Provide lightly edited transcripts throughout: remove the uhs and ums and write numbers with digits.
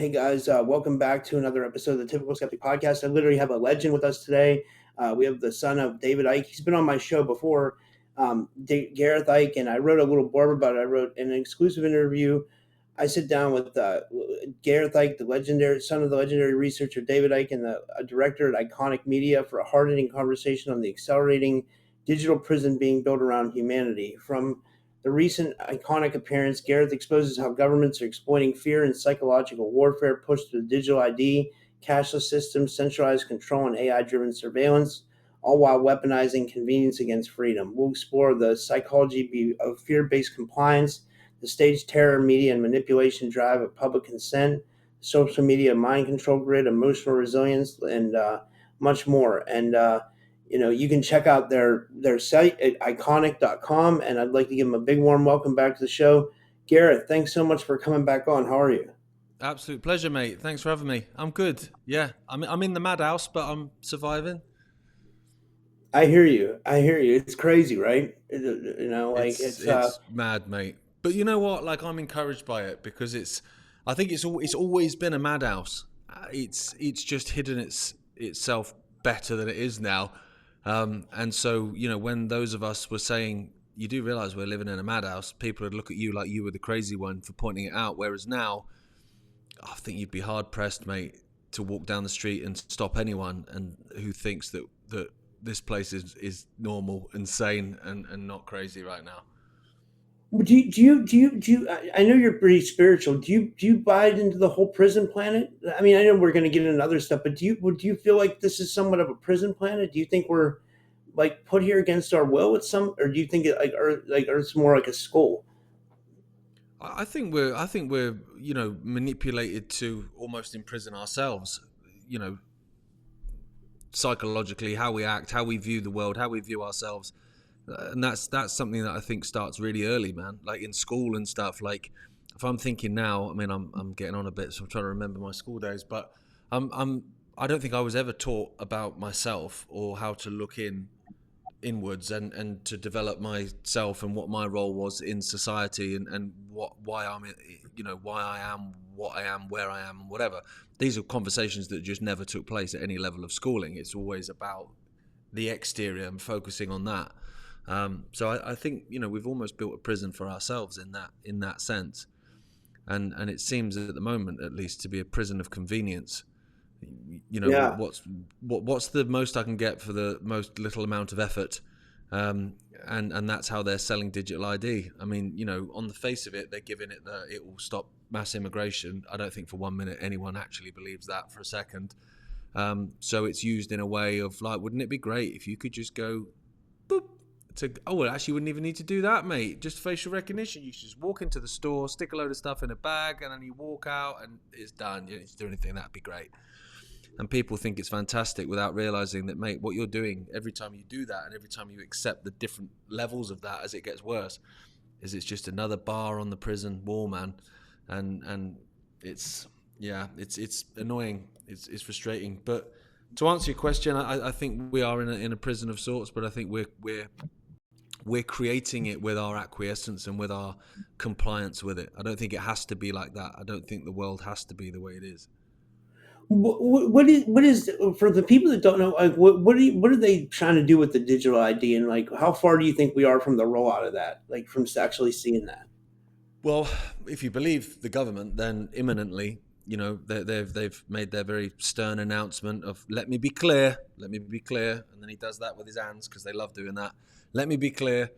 Hey guys, welcome back to another episode of the Typical Skeptic podcast. I literally have a legend with us today. We have the son of David Icke. He's been on my show before, Gareth Icke, and I wrote a little blurb about it. I wrote an exclusive interview. I sit down with Gareth Icke, the legendary son of the legendary researcher David Icke, and the director at Ickonic Media for a hard-hitting conversation on the accelerating digital prison being built around humanity. From the recent Iconic appearance, Gareth exposes how governments are exploiting fear and psychological warfare pushed through digital ID, cashless systems, centralized control, and AI-driven surveillance, all while weaponizing convenience against freedom. We'll explore the psychology of fear-based compliance, the staged terror, media, and manipulation drive of public consent, social media mind control grid, emotional resilience, and much more. And you can check out their site at ickonic.com, and I'd like to give them a big warm welcome back to the show. Gareth, thanks so much for coming back on. How are you? Absolute pleasure, mate. Thanks for having me. I'm good. Yeah, I'm in the madhouse, but I'm surviving. I hear you. It's crazy, right? It's mad, mate. But you know what? Like, I'm encouraged by it because I think it's always been a madhouse. It's just hidden itself better than it is now. And so, when those of us were saying, you do realize we're living in a madhouse, people would look at you like you were the crazy one for pointing it out. Whereas now, I think you'd be hard pressed, mate, to walk down the street and stop anyone and who thinks that this place is normal and sane and not crazy right now. Do you? I know you're pretty spiritual. Do you buy into the whole prison planet? I mean, I know we're going to get into other stuff, but do you feel like this is somewhat of a prison planet? Do you think we're like put here against our will with some, or do you think Earth's more like a skull? I think we're manipulated to almost imprison ourselves. Psychologically, how we act, how we view the world, how we view ourselves. And that's something that I think starts really early, man. Like in school and stuff. Like if I'm thinking now, I mean, I'm getting on a bit, so I'm trying to remember my school days. But I don't think I was ever taught about myself or how to look inwards and to develop myself and what my role was in society and why I'm why I am what I am, where I am, whatever. These are conversations that just never took place at any level of schooling. It's always about the exterior and focusing on that. So I think we've almost built a prison for ourselves in that sense, and it seems at the moment at least to be a prison of convenience. Yeah. What's the most I can get for the most little amount of effort, and that's how they're selling digital ID. I mean, on the face of it, they're giving it that it will stop mass immigration. I don't think for 1 minute anyone actually believes that for a second. So it's used in a way of like, wouldn't it be great if you could just go boop well, actually, you wouldn't even need to do that, mate. Just facial recognition. You just walk into the store, stick a load of stuff in a bag, and then you walk out, and it's done. You don't need to do anything. That'd be great. And people think it's fantastic without realizing that, mate, what you're doing every time you do that and every time you accept the different levels of that as it gets worse, is it's just another bar on the prison wall, man. And it's annoying. It's frustrating. But to answer your question, I think we are in a prison of sorts, but I think we're creating it with our acquiescence and with our compliance with it. I don't think it has to be like that. I don't think the world has to be the way it is. What is for the people that don't know? Like, what are they trying to do with the digital ID, and like, how far do you think we are from the rollout of that? Like, from actually seeing that? Well, if you believe the government, then imminently, they've made their very stern announcement of let me be clear, and then he does that with his hands because they love doing that. Let me be clear.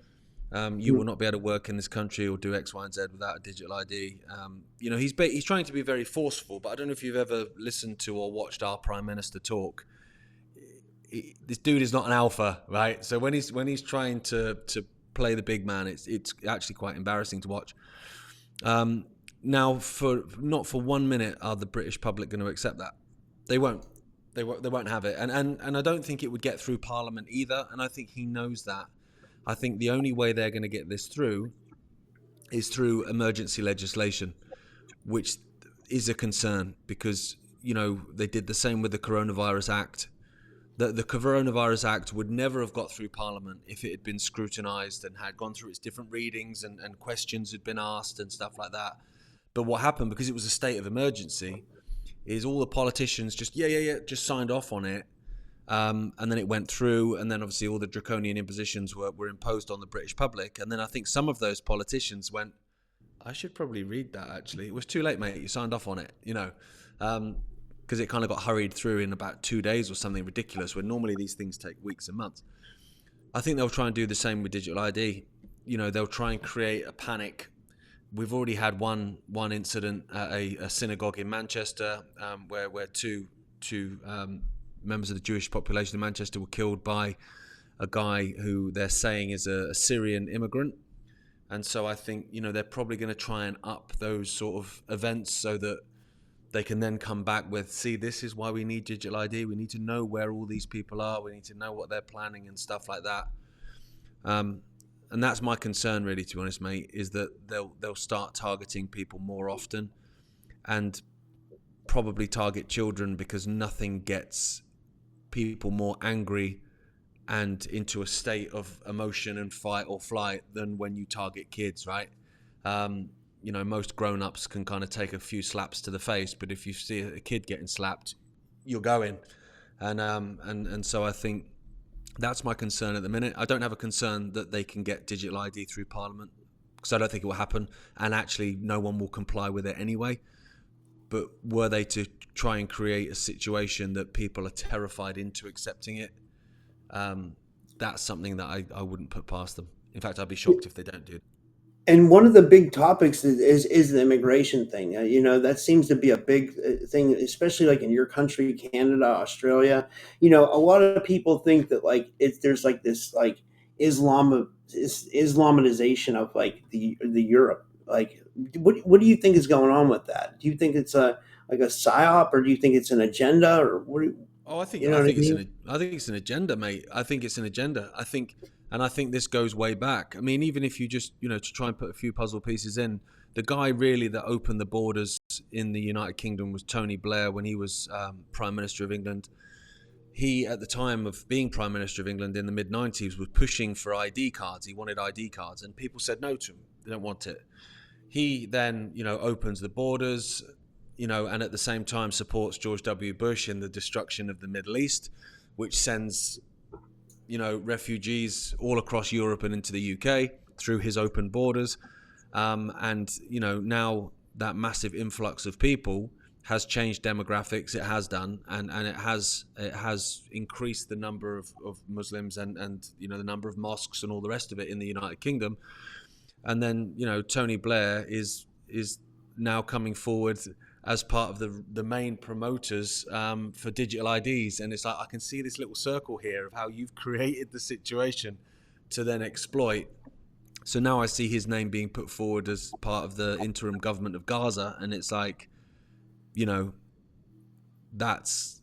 You will not be able to work in this country or do X, Y, and Z without a digital ID. He's trying to be very forceful, but I don't know if you've ever listened to or watched our Prime Minister talk. This dude is not an alpha, right? So when he's trying to play the big man, it's actually quite embarrassing to watch. Now, not for 1 minute are the British public going to accept that. They won't. They won't have it, and I don't think it would get through Parliament either. And I think he knows that. I think the only way they're going to get this through is through emergency legislation, which is a concern because, they did the same with the Coronavirus Act. The Coronavirus Act would never have got through Parliament if it had been scrutinised and had gone through its different readings and questions had been asked and stuff like that. But what happened, because it was a state of emergency, is all the politicians just just signed off on it, and then it went through, and then obviously all the draconian impositions were imposed on the British public, and then I think some of those politicians went, I should probably read that. Actually, it was too late, mate. You signed off on it, because it kind of got hurried through in about 2 days or something ridiculous, when normally these things take weeks and months. I think they'll try and do the same with digital ID. They'll try and create a panic. We've already had one incident at a synagogue in Manchester, where two members of the Jewish population in Manchester were killed by a guy who they're saying is a Syrian immigrant. And so I think, they're probably going to try and up those sort of events so that they can then come back with, see, this is why we need digital ID. We need to know where all these people are. We need to know what they're planning and stuff like that. And that's my concern, really, to be honest, mate, is that they'll start targeting people more often, and probably target children, because nothing gets people more angry and into a state of emotion and fight or flight than when you target kids, right? Most grown-ups can kind of take a few slaps to the face, but if you see a kid getting slapped, you're going. And so I think that's my concern at the minute. I don't have a concern that they can get digital ID through Parliament, because I don't think it will happen, and actually no one will comply with it anyway. But were they to try and create a situation that people are terrified into accepting it, that's something that I wouldn't put past them. In fact, I'd be shocked if they don't do it. And one of the big topics is the immigration thing. That seems to be a big thing, especially like in your country, Canada, Australia. A lot of people think that there's like this like Islamization of like the Europe. Like, what do you think is going on with that? Do you think it's a psyop, or do you think it's an agenda, or what? I think it's an agenda, mate. I think it's an agenda. I think this goes way back. I mean, even if you just, to try and put a few puzzle pieces in, the guy really that opened the borders in the United Kingdom was Tony Blair when he was Prime Minister of England. He, at the time of being Prime Minister of England in the mid-90s, was pushing for ID cards. He wanted ID cards, and people said no to him. They don't want it. He then, opens the borders, and at the same time supports George W. Bush in the destruction of the Middle East, which sends refugees all across Europe and into the UK through his open borders. Now that massive influx of people has changed demographics. It has done, and it has increased the number of Muslims and the number of mosques and all the rest of it in the United Kingdom. And then, Tony Blair is now coming forward as part of the main promoters for digital IDs. And it's like, I can see this little circle here of how you've created the situation to then exploit. So now I see his name being put forward as part of the interim government of Gaza. And it's like, that's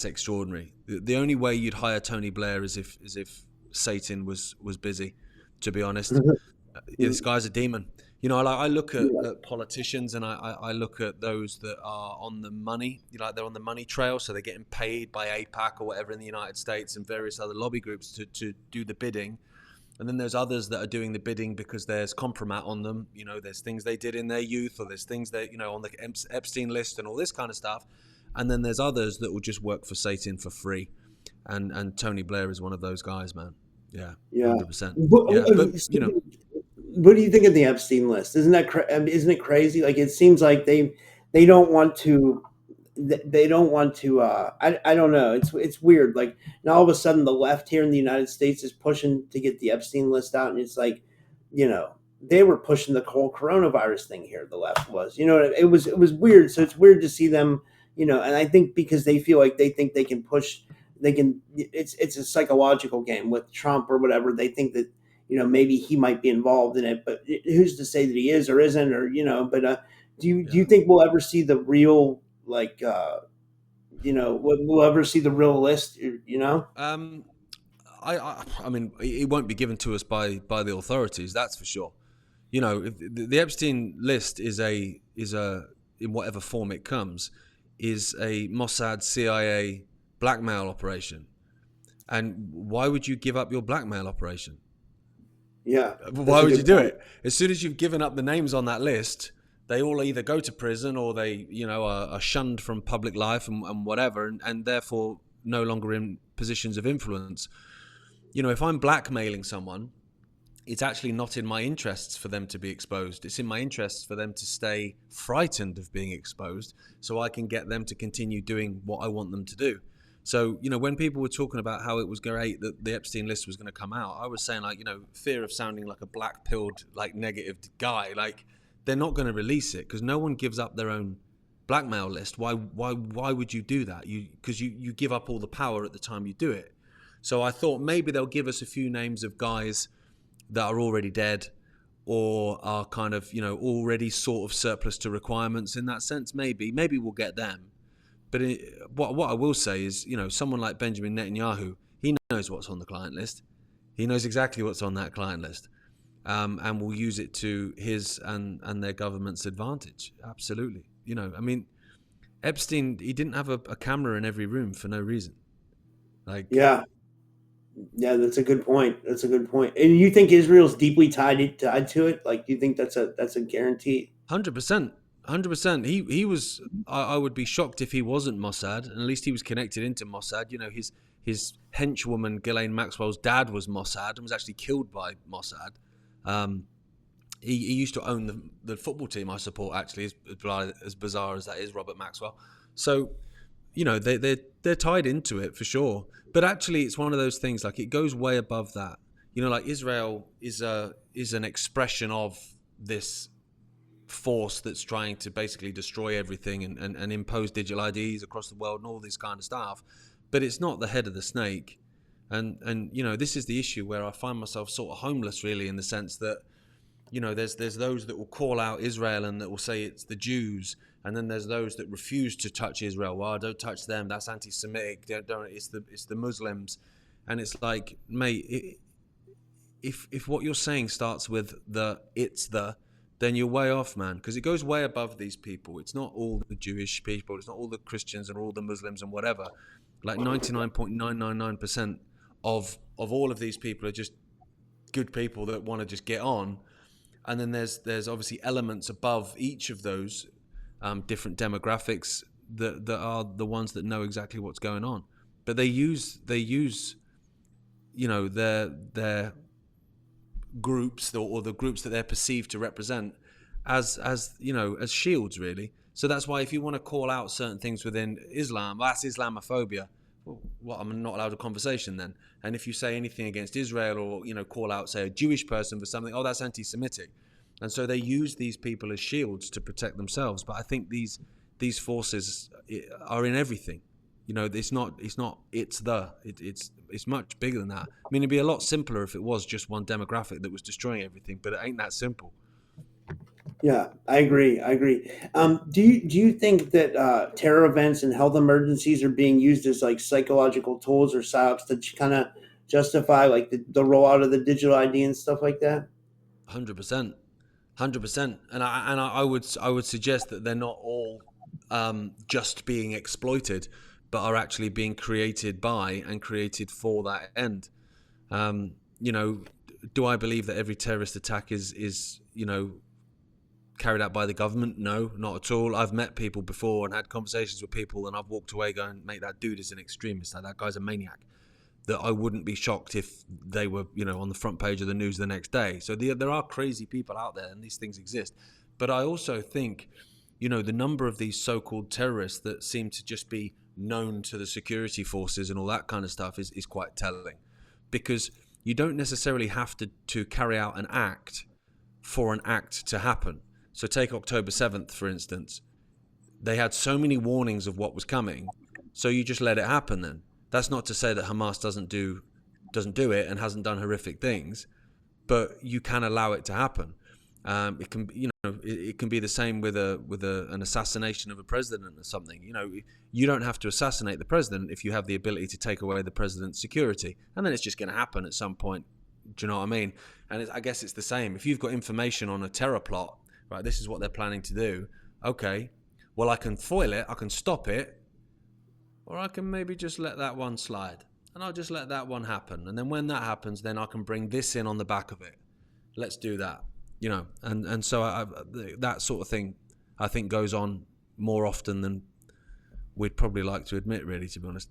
extraordinary. The only way you'd hire Tony Blair is if Satan was busy, to be honest. This guy's a demon. I look at politicians, and I look at those that are on the money, they're on the money trail, so they're getting paid by AIPAC or whatever in the United States and various other lobby groups to do the bidding. And then there's others that are doing the bidding because there's compromat on them. There's things they did in their youth, or there's things that, on the Epstein list and all this kind of stuff. And then there's others that will just work for Satan for free. And Tony Blair is one of those guys, man. Yeah. 100%. What do you think of the Epstein list? Isn't it crazy? Like, it seems like they don't want to. They don't want to. I don't know. It's weird. Like, now all of a sudden the left here in the United States is pushing to get the Epstein list out, and it's like, they were pushing the whole coronavirus thing here. The left was. It was weird. So it's weird to see them. And I think because they feel like they think they can push. They can. It's a psychological game with Trump or whatever. They think that. Maybe he might be involved in it, but who's to say that he is or isn't, or, but do you think we'll ever see the real, like, we'll ever see the real list, I mean, it won't be given to us by the authorities, that's for sure. The Epstein list is a in whatever form it comes, is a Mossad CIA blackmail operation. And why would you give up your blackmail operation? Yeah. Why would you do it? As soon as you've given up the names on that list, they all either go to prison or they, are shunned from public life and whatever, and therefore no longer in positions of influence. If I'm blackmailing someone, it's actually not in my interests for them to be exposed. It's in my interests for them to stay frightened of being exposed so I can get them to continue doing what I want them to do. So, when people were talking about how it was great that the Epstein list was going to come out, I was saying, fear of sounding like a black-pilled, negative guy. They're not going to release it because no one gives up their own blackmail list. Why would you do that? Because you give up all the power at the time you do it. So I thought maybe they'll give us a few names of guys that are already dead or are kind of, already sort of surplus to requirements in that sense. Maybe we'll get them. But what I will say is, someone like Benjamin Netanyahu, he knows what's on the client list. He knows exactly what's on that client list, and will use it to his and their government's advantage. Absolutely. Epstein, he didn't have a camera in every room for no reason. Yeah, that's a good point. And you think Israel's deeply tied to it? Do you think that's a guarantee? 100%. 100%. He was. I would be shocked if he wasn't Mossad, and at least he was connected into Mossad. His henchwoman Ghislaine Maxwell's dad was Mossad and was actually killed by Mossad. He used to own the football team I support. Actually, as bizarre as that is, Robert Maxwell. So, they're tied into it for sure. But actually, it's one of those things. It goes way above that. Israel is an expression of this force that's trying to basically destroy everything and impose digital IDs across the world and all this kind of stuff. But it's not the head of the snake. And this is the issue where I find myself sort of homeless, really, in the sense that, there's those that will call out Israel and that will say it's the Jews. And then there's those that refuse to touch Israel. Well, don't touch them. That's anti-Semitic. Don't. It's the Muslims. And it's like, mate, if what you're saying starts with then you're way off, man, because it goes way above these people. It's not all the Jewish people. It's not all the Christians and all the Muslims and whatever. 99.999% of all of these people are just good people that want to just get on. And then there's obviously elements above each of those different demographics that are the ones that know exactly what's going on. But they use their groups or the groups that they're perceived to represent as shields, really. So that's why if you want to call out certain things within Islam, that's Islamophobia. Well, I'm not allowed a conversation then. And if you say anything against Israel or call out, say, a Jewish person for something, that's anti-Semitic. And so they use these people as shields to protect themselves. But I think these forces are in everything. It's much bigger than that. I mean, it'd be a lot simpler if it was just one demographic that was destroying everything, but it ain't that simple. Yeah, I agree. Do you think that terror events and health emergencies are being used as psychological tools or Psyops to kind of justify the rollout of the digital ID and stuff like that? 100%. And I would suggest that they're not all just being exploited, but are actually being created by and created for that end. Do I believe that every terrorist attack is carried out by the government? No, not at all. I've met people before and had conversations with people, and I've walked away going, mate, that dude is an extremist. That guy's a maniac. That I wouldn't be shocked if they were, on the front page of the news the next day. So there are crazy people out there, and these things exist. But I also think, the number of these so-called terrorists that seem to just be known to the security forces and all that kind of stuff is quite telling. Because you don't necessarily have to carry out an act for an act to happen. So take October 7th, for instance. They had so many warnings of what was coming, so you just let it happen then. That's not to say that Hamas doesn't do it and hasn't done horrific things, but you can allow it to happen. It can, it can be the same with an assassination of a president or something. You don't have to assassinate the president if you have the ability to take away the president's security, and then it's just going to happen at some point. Do you know what I mean? And I guess it's the same. If you've got information on a terror plot, right, this is what they're planning to do. Okay, well, I can foil it, I can stop it, or I can maybe just let that one slide, and I'll just let that one happen. And then when that happens, then I can bring this in on the back of it. Let's do that. and so that sort of thing, I think, goes on more often than we'd probably like to admit, really, to be honest.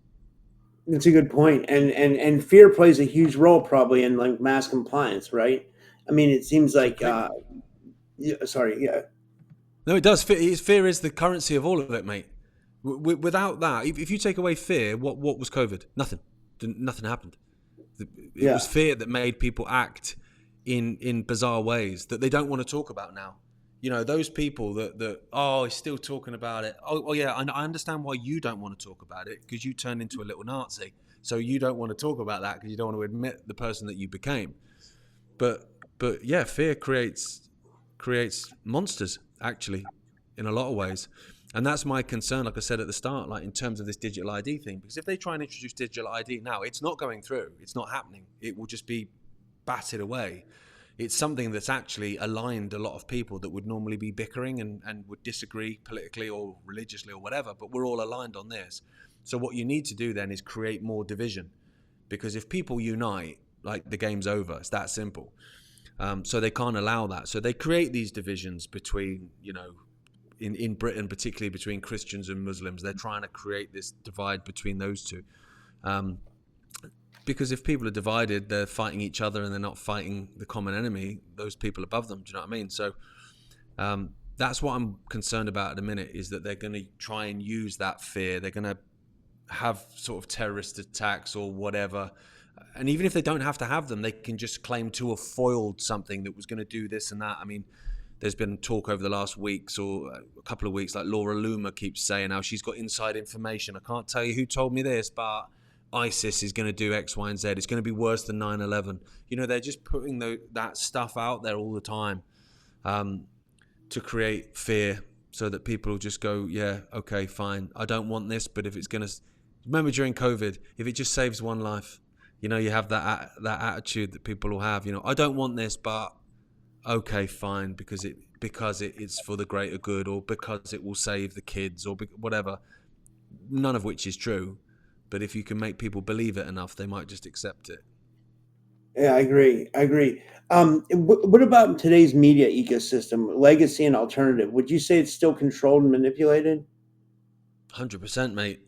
That's a good point. And fear plays a huge role probably in like mass compliance, right? I mean, it seems like Completely. yeah, sorry, yeah. No, it does. Fear is the currency of all of it, mate. Without that, if you take away fear, what was COVID? Nothing. Nothing happened. It Yeah. was fear that made people act in bizarre ways that they don't want to talk about now. Those people that oh, he's still talking about it. Oh yeah, I understand why you don't want to talk about it, because you turned into a little Nazi. So you don't want to talk about that because you don't want to admit the person that you became. But yeah, fear creates monsters, actually, in a lot of ways. And that's my concern, like I said at the start, like in terms of this digital ID thing. Because if they try and introduce digital ID now, it's not going through. It's not happening. It will just be batted away. It's something that's actually aligned a lot of people that would normally be bickering and would disagree politically or religiously or whatever, but we're all aligned on this. So what you need to do then is create more division. Because if people unite, like, the game's over. It's that simple. So they can't allow that. So they create these divisions between, in Britain, particularly between Christians and Muslims. They're trying to create this divide between those two. Because if people are divided, they're fighting each other and they're not fighting the common enemy, those people above them. Do you know what I mean? So that's what I'm concerned about at the minute, is that they're going to try and use that fear. They're going to have sort of terrorist attacks or whatever. And even if they don't have to have them, they can just claim to have foiled something that was going to do this and that. I mean, there's been talk over the last weeks or a couple of weeks, like Laura Loomer keeps saying how she's got inside information. I can't tell you who told me this, but ISIS is going to do X, Y, and Z. It's going to be worse than 9/11. They're just putting that stuff out there all the time to create fear, so that people will just go, yeah, okay, fine. I don't want this, but if it's going to... Remember during COVID, if it just saves one life, you have that attitude that people will have. I don't want this, but okay, fine, because it's for the greater good, or because it will save the kids, or whatever. None of which is true. But if you can make people believe it enough, they might just accept it. Yeah, I agree. What about today's media ecosystem, legacy and alternative? Would you say it's still controlled and manipulated? 100%, mate.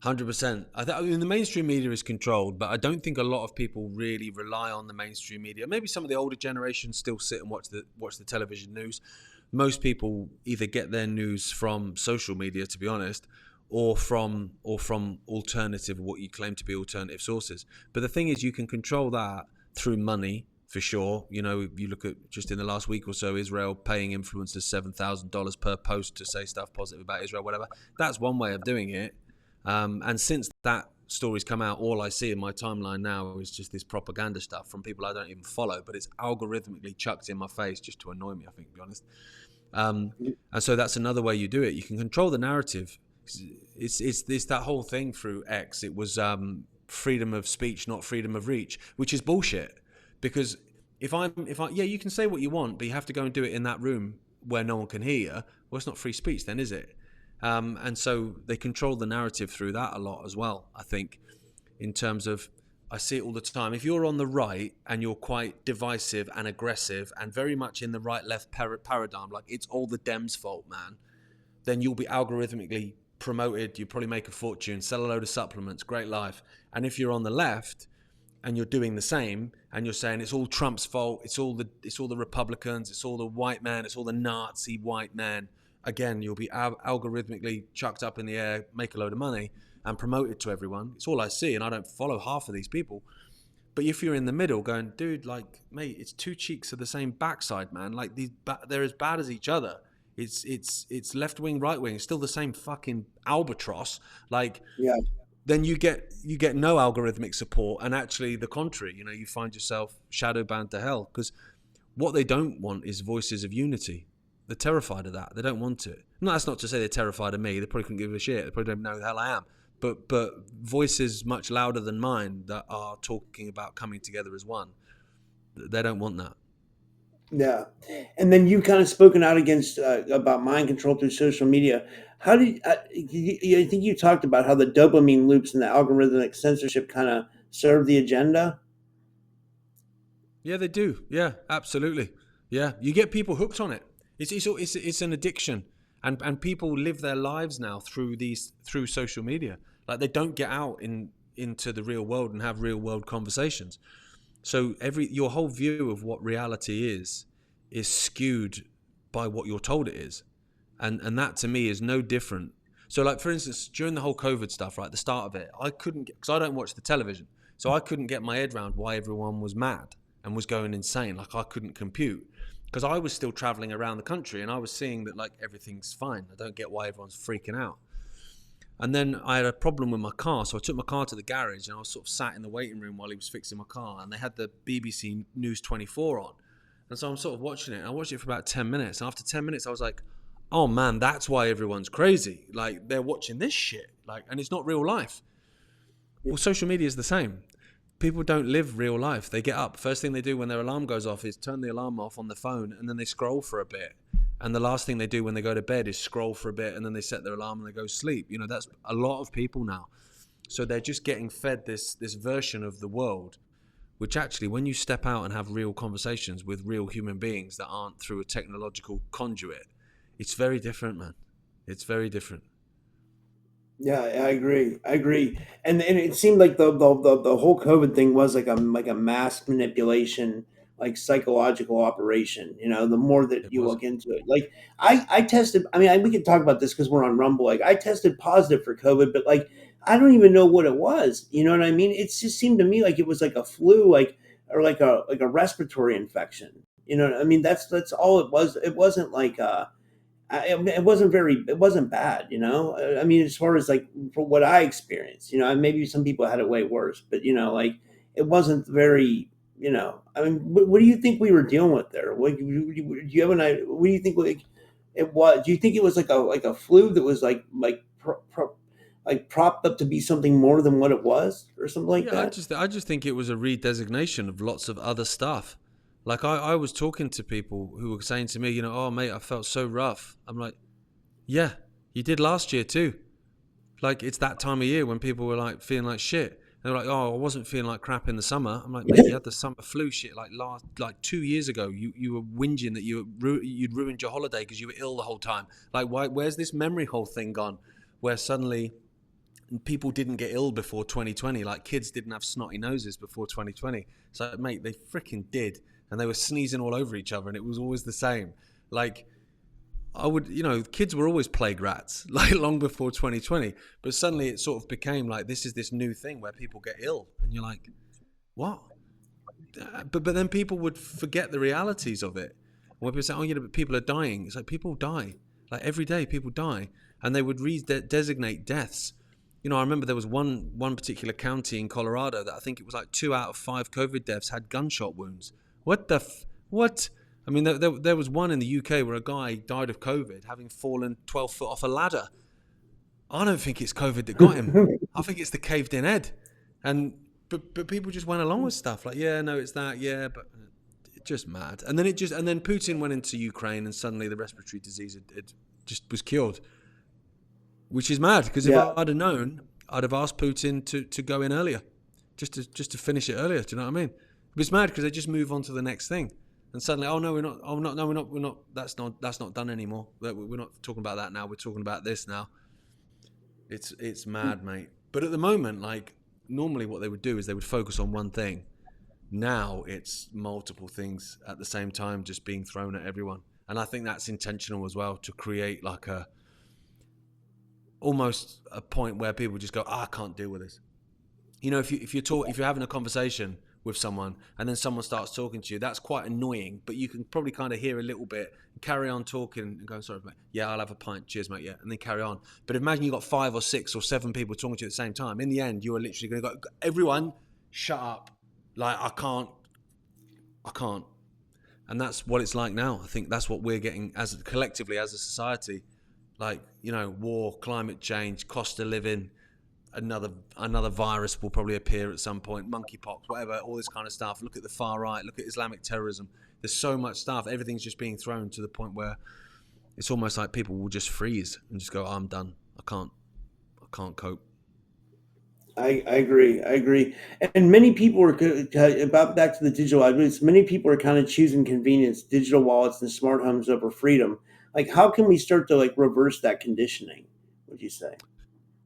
100%. I mean, the mainstream media is controlled, but I don't think a lot of people really rely on the mainstream media. Maybe some of the older generations still sit and watch the television news. Most people either get their news from social media, to be honest, or from alternative, what you claim to be alternative sources. But the thing is, you can control that through money, for sure. If you look at just in the last week or so, Israel paying influencers $7,000 per post to say stuff positive about Israel, whatever. That's one way of doing it. And since that story's come out, all I see in my timeline now is just this propaganda stuff from people I don't even follow, but it's algorithmically chucked in my face just to annoy me, I think, to be honest. And so that's another way you do it. You can control the narrative. It's that whole thing through X. It was freedom of speech, not freedom of reach, which is bullshit. Because if I you can say what you want, but you have to go and do it in that room where no one can hear you. Well, it's not free speech then, is it? And so they control the narrative through that a lot as well, I think, in terms of, I see it all the time. If you're on the right and you're quite divisive and aggressive and very much in the right-left paradigm, like it's all the Dems' fault, man, then you'll be algorithmically promoted. You probably make a fortune, sell a load of supplements, great life. And if you're on the left and you're doing the same and you're saying it's all Trump's fault, it's all the Republicans, it's all the white man, it's all the Nazi white man, again, you'll be algorithmically chucked up in the air, make a load of money, and promote it to everyone. It's all I see, and I don't follow half of these people. But if you're in the middle going, dude, like, mate, it's two cheeks of the same backside, man. Like, they're as bad as each other. It's left wing, right wing. It's still the same fucking albatross. Like, Yeah. then you get no algorithmic support, and actually the contrary. You find yourself shadow bound to hell, because what they don't want is voices of unity. They're terrified of that. They don't want it. No, that's not to say they're terrified of me. They probably couldn't give a shit. They probably don't know who the hell I am. But voices much louder than mine that are talking about coming together as one, they don't want that. Yeah. And then you kind of spoken out against about mind control through social media. How do I think you talked about how the dopamine loops and the algorithmic censorship kind of serve the agenda? Yeah, they do. Yeah, absolutely. Yeah, you get people hooked on it. It's an addiction, and people live their lives now through social media. Like they don't get out into the real world and have real world conversations. So your whole view of what reality is skewed by what you're told it is, and that to me is no different. So like for instance, during the whole COVID stuff, right, the start of it, I couldn't because I don't watch the television, so I couldn't get my head around why everyone was mad and was going insane. Like I couldn't compute because I was still traveling around the country and I was seeing that like everything's fine. I don't get why everyone's freaking out. And then I had a problem with my car, so I took my car to the garage and I was sort of sat in the waiting room while he was fixing my car, and they had the BBC News 24 on. And so I'm sort of watching it, and I watched it for about 10 minutes. And after 10 minutes, I was like, oh man, that's why everyone's crazy. Like, they're watching this shit. Like, and it's not real life. Well, social media is the same. People don't live real life. They get up. First thing they do when their alarm goes off is turn the alarm off on the phone, and then they scroll for a bit. And the last thing they do when they go to bed is scroll for a bit, and then they set their alarm and they go sleep. You know, that's a lot of people now. So they're just getting fed this version of the world, which actually, when you step out and have real conversations with real human beings that aren't through a technological conduit, it's very different, man. It's very different. Yeah, I agree. I agree. And it seemed like the whole COVID thing was like a mass manipulation, like psychological operation. You know, the more that It you was. look into it, like I tested. I mean, we could talk about this because we're on Rumble. Like I tested positive for COVID, but like I don't even know what it was. You know what I mean? It just seemed to me like it was like a flu, like or like a respiratory infection. You know, I mean that's all it was. It wasn't like it wasn't bad, you know. I mean, as far as like for what I experienced, you know, and maybe some people had it way worse, but you know, like it wasn't very, you know. I mean, what do you think we were dealing with there? What do you have an idea? What do you think like it was? Do you think it was like a flu that was like propped up to be something more than what it was, or something like Yeah, that? I just think it was a redesignation of lots of other stuff. Like I was talking to people who were saying to me, you know, oh mate, I felt so rough. I'm like, yeah, you did last year too. Like it's that time of year when people were like feeling like shit. They're like, oh, I wasn't feeling like crap in the summer. I'm like, mate, you had the summer flu shit like 2 years ago. You were whinging that you'd ruined your holiday because you were ill the whole time. Like, where's this memory hole thing gone? Where suddenly people didn't get ill before 2020. Like kids didn't have snotty noses before 2020. So mate, they freaking did, and they were sneezing all over each other, and it was always the same. Like I would, you know, kids were always plague rats, like long before 2020. But suddenly it sort of became like this is this new thing where people get ill, and you're like, what? But then people would forget the realities of it. When people say, oh, you know, but people are dying. It's like people die. Like every day, people die, and they would designate deaths. You know, I remember there was one particular county in Colorado that I think it was like 2 out of 5 COVID deaths had gunshot wounds. What? I mean, there was one in the UK where a guy died of COVID having fallen 12 foot off a ladder. I don't think it's COVID that got him. I think it's the caved in head. And but people just went along with stuff like, yeah, no, it's that, yeah, but it's just mad. And then Putin went into Ukraine, and suddenly the respiratory disease it just was cured, which is mad because if Yeah. I'd have known, I'd have asked Putin to go in earlier, just to finish it earlier. Do you know what I mean? But it's mad because they just move on to the next thing. And suddenly, oh no, we're not. Oh no, we're not. That's not done anymore. We're not talking about that now. We're talking about this now. It's mad, mate. But at the moment, like normally, what they would do is they would focus on one thing. Now it's multiple things at the same time, just being thrown at everyone. And I think that's intentional as well to create like almost a point where people just go, I can't deal with this. You know, if you're having a conversation with someone and then someone starts talking to you, that's quite annoying, but you can probably kind of hear a little bit, carry on talking and go, sorry mate, yeah, I'll have a pint, cheers mate, yeah, and then carry on. But imagine you got 5 or 6 or 7 people talking to you at the same time. In the end, you are literally going to go, everyone shut up, like I can't. And that's what it's like now. I think that's what we're getting as collectively as a society, like, you know, war, climate change, cost of living, another virus will probably appear at some point, monkeypox, whatever, all this kind of stuff. Look at the far right, look at Islamic terrorism. There's so much stuff. Everything's just being thrown to the point where it's almost like people will just freeze and just go, oh, I'm done. I can't cope. I agree. I agree. And many people are about back to the digital audience. Many people are kind of choosing convenience, digital wallets, and smart homes over freedom. Like, how can we start to like reverse that conditioning? Would you say?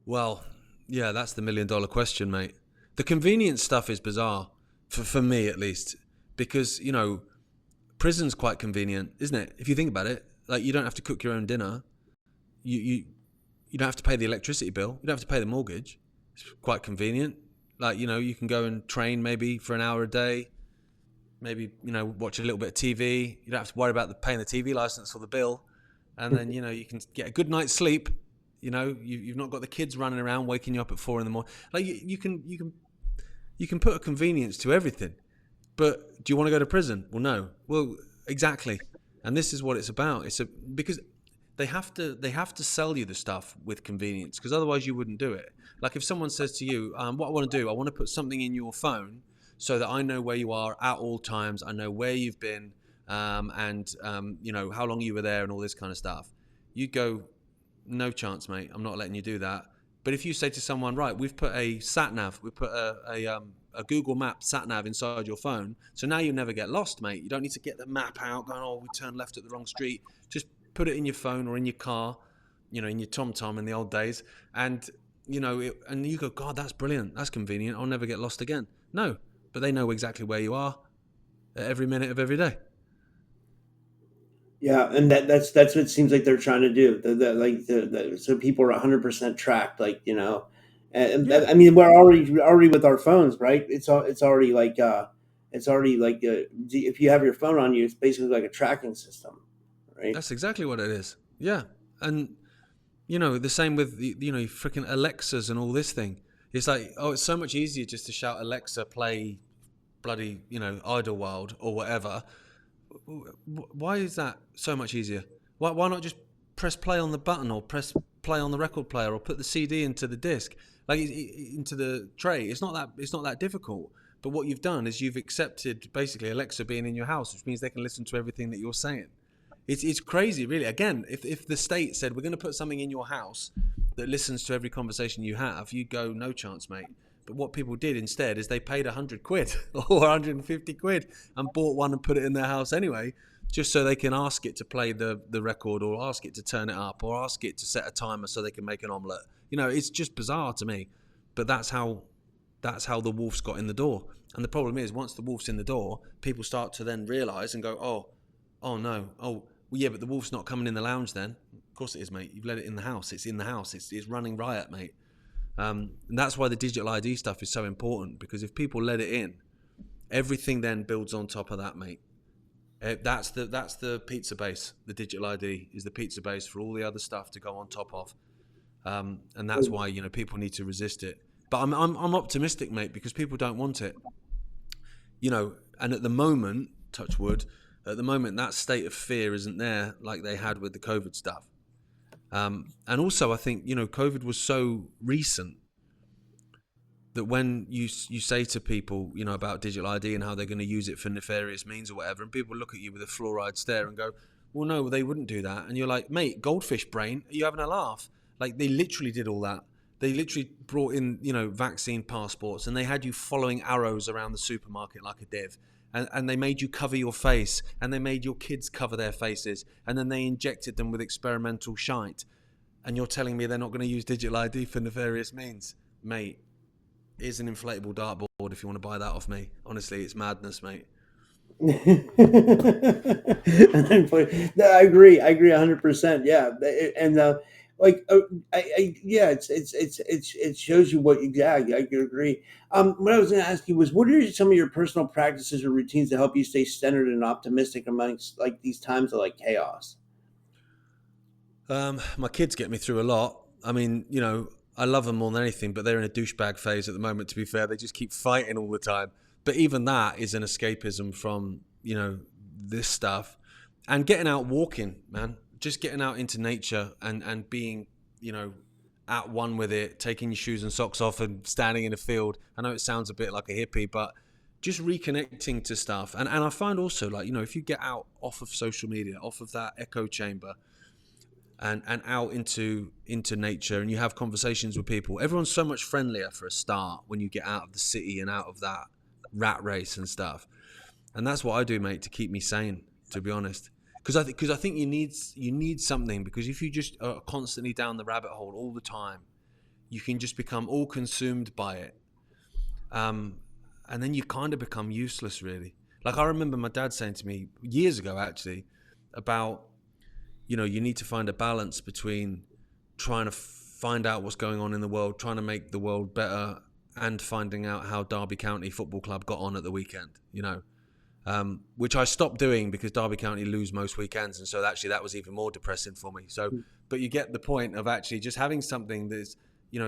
Well, yeah, that's the $1 million question, mate. The convenience stuff is bizarre, for me at least, because, prison's quite convenient, isn't it? If you think about it, like you don't have to cook your own dinner. You don't have to pay the electricity bill. You don't have to pay the mortgage. It's quite convenient. Like, you can go and train maybe for an hour a day, maybe, watch a little bit of TV. You don't have to worry about paying the TV license or the bill. And then, you can get a good night's sleep. You've not got the kids running around waking you up at 4 a.m. Like you can put a convenience to everything. But do you want to go to prison? Well, no. Well, exactly. And this is what it's about. Because they have to sell you the stuff with convenience, because otherwise you wouldn't do it. Like if someone says to you, what I want to do, I want to put something in your phone so that I know where you are at all times. I know where you've been, and how long you were there and all this kind of stuff. You'd go, no chance, mate. I'm not letting you do that. But if you say to someone, right, we've put a sat nav, we put a Google Map sat nav inside your phone, so now you never get lost, mate. You don't need to get the map out, going, oh, we turned left at the wrong street. Just put it in your phone or in your car, in your TomTom in the old days, and and you go, God, that's brilliant, that's convenient. I'll never get lost again. No, but they know exactly where you are at every minute of every day. Yeah, and that's what it seems like they're trying to do. So people are 100% tracked, and Yeah, I mean we're already with our phones, right? It's already like if you have your phone on you, it's basically like a tracking system, right? that's exactly what it is. Yeah, and the same with freaking Alexas and all this thing. It's like, oh, it's so much easier just to shout, Alexa, play bloody, Idlewild or whatever. Why is that so much easier? Why not just press play on the button, or press play on the record player, or put the CD into the disc, like into the tray? It's not that difficult. But what you've done is you've accepted basically Alexa being in your house, which means they can listen to everything that you're saying. It's crazy, really. Again, if the state said we're going to put something in your house that listens to every conversation you have, you'd go, no chance, mate. But what people did instead is they paid 100 quid or 150 quid and bought one and put it in their house anyway, just so they can ask it to play the record, or ask it to turn it up, or ask it to set a timer so they can make an omelette. It's just bizarre to me. But that's how the wolf's got in the door. And the problem is, once the wolf's in the door, people start to then realise and go, oh no, oh, well, yeah, but the wolf's not coming in the lounge then. Of course it is, mate. You've let it in the house. It's in the house. It's running riot, mate. And that's why the digital ID stuff is so important, because if people let it in, everything then builds on top of that, mate. That's the pizza base. The digital ID is the pizza base for all the other stuff to go on top of. And that's why people need to resist it. But I'm optimistic, mate, because people don't want it. And at the moment, touch wood, at the moment that state of fear isn't there like they had with the COVID stuff. And also, I think COVID was so recent that when you say to people about digital ID and how they're going to use it for nefarious means or whatever, and people look at you with a fluoride stare and go, well, no, they wouldn't do that. And you're like, mate, goldfish brain, are you having a laugh? Like, they literally did all that. They literally brought in vaccine passports, and they had you following arrows around the supermarket like a div. And they made you cover your face, and they made your kids cover their faces, and then they injected them with experimental shite. And you're telling me they're not going to use digital ID for nefarious means? Mate, here's an inflatable dartboard if you want to buy that off me. Honestly, it's madness, mate. No, I agree. I agree 100%. Yeah, and like yeah, it shows you what. Yeah, I could agree. What I was going to ask you was, what are some of your personal practices or routines to help you stay centered and optimistic amongst like these times of like chaos? My kids get me through a lot. I mean, I love them more than anything, but they're in a douchebag phase at the moment, to be fair. They just keep fighting all the time. But even that is an escapism from, this stuff. And getting out walking, man. Just getting out into nature and being, at one with it, taking your shoes and socks off and standing in a field. I know it sounds a bit like a hippie, but just reconnecting to stuff. And I find also, like, if you get out off of social media, off of that echo chamber, and out into nature, and you have conversations with people. Everyone's so much friendlier for a start when you get out of the city and out of that rat race and stuff. And that's what I do, mate, to keep me sane, to be honest. Because I think you need something, because if you just are constantly down the rabbit hole all the time, you can just become all consumed by it. And then you kind of become useless, really. Like, I remember my dad saying to me years ago, actually, about, you need to find a balance between trying to find out what's going on in the world, trying to make the world better, and finding out how Derby County Football Club got on at the weekend, which I stopped doing because Derby County lose most weekends. And so actually that was even more depressing for me. So, but you get the point of actually just having something that's,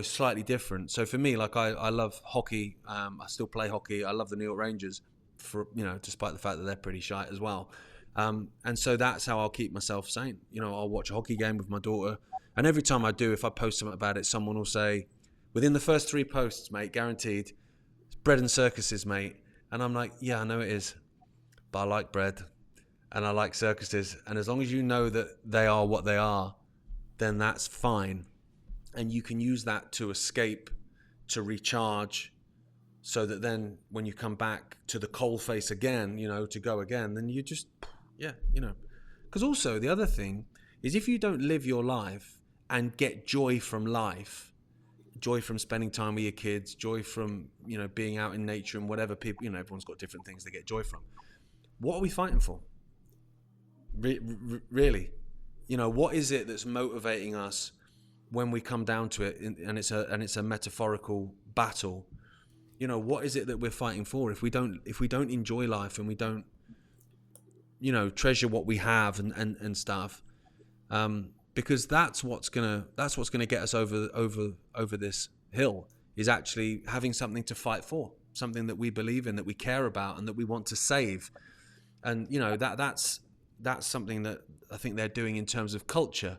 slightly different. So for me, like I love hockey. I still play hockey. I love the New York Rangers despite the fact that they're pretty shite as well. And so that's how I'll keep myself sane. I'll watch a hockey game with my daughter. And every time I do, if I post something about it, someone will say, within the first 3 posts, mate, guaranteed, it's bread and circuses, mate. And I'm like, yeah, I know it is. But I like bread and I like circuses. And as long as you know that they are what they are, then that's fine. And you can use that to escape, to recharge, so that then when you come back to the coal face again, to go again, then you just, Because also the other thing is, if you don't live your life and get joy from life, joy from spending time with your kids, joy from, being out in nature and whatever people, everyone's got different things they get joy from. What are we fighting for? Really? What is it that's motivating us when we come down to it, and it's a metaphorical battle? What is it that we're fighting for if we don't enjoy life and we don't, treasure what we have and stuff? Because that's what's gonna get us over this hill, is actually having something to fight for, something that we believe in, that we care about, and that we want to save. And that's something that I think they're doing in terms of culture.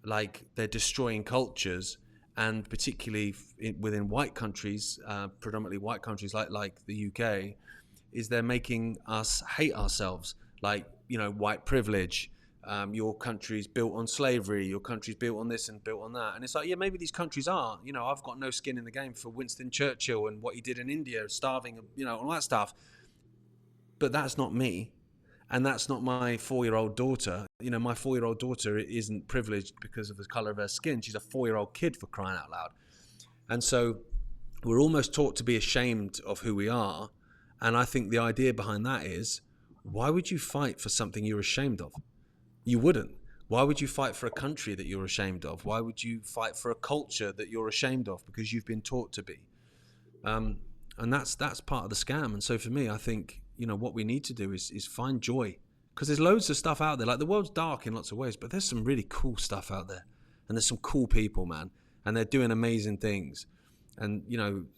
Like, they're destroying cultures, and particularly within white countries, predominantly white countries like the UK, is they're making us hate ourselves. Like, white privilege. Your country's built on slavery, your country's built on this and built on that. And it's like, yeah, maybe these countries are. I've got no skin in the game for Winston Churchill and what he did in India, starving, all that stuff. But that's not me. And that's not my 4-year-old daughter. My 4-year-old daughter isn't privileged because of the color of her skin. She's a 4-year-old kid, for crying out loud. And so we're almost taught to be ashamed of who we are. And I think the idea behind that is, why would you fight for something you're ashamed of? You wouldn't. Why would you fight for a country that you're ashamed of? Why would you fight for a culture that you're ashamed of because you've been taught to be? And that's part of the scam. And so for me, I think, what we need to do is find joy, because there's loads of stuff out there. Like, the world's dark in lots of ways, but there's some really cool stuff out there, and there's some cool people, man, and they're doing amazing things. And